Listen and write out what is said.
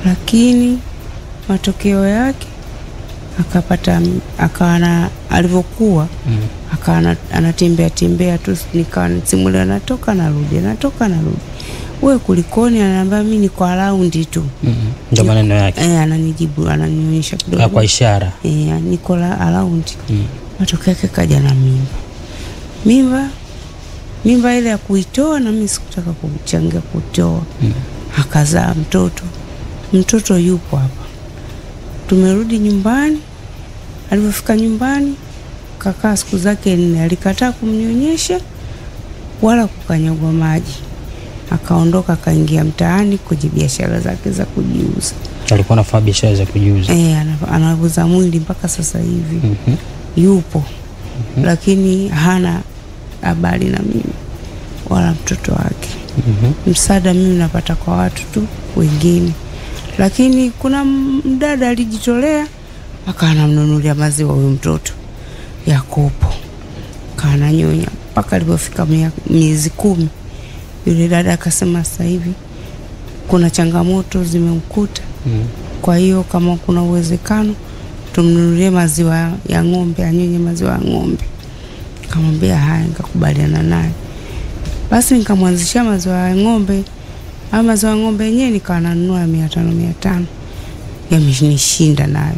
lakini matokeo yake akawa alivyokuwa akawa anatembea tu, nikawa nisimulia anatoka narudi. Wewe kulikoni? Ananiambia mimi niko around tu. Ndio maneno yake. Ananijibu, ananionyesha kidogo kwa ishara. Niko around. Matokeo yake kaja na mimba ile ya kuitoa, na mimi sikutaka kuchangia kutoa. Akazaa mtoto yupo hapa. Tumerudi nyumbani. Alipofika nyumbani kakaa siku zake 4, alikataa kumnyonyesha wala kukanyagwa maji. Akaondoka akaingia mtaani kwenye biashara zake za kujiuza. Alikuwa anafanya biashara za kujiuza. Anauza mwili mpaka sasa hivi. Yupo. Lakini hana habari na mimi wala mtoto wake. Msaada mimi napata kwa watu tu wengine. Lakini kuna mdada alijitolea akanamnunulia maziwa huyo mtoto ya kopo. Kananyonya mpaka alipofika miezi 10. Yule dada akasema sasa hivi kuna changamoto zimemkuta. Kwa hiyo kama kuna uwezekano tumnunulie maziwa ya ng'ombe, anyonye maziwa ya ng'ombe. Nikamwambia haya, nikakubaliana naye. Basi nikamwanzishia maziwa ya ng'ombe. Maziwa ya ng'ombe yenyewe nikawa nanunua 500 yamenishinda nayo.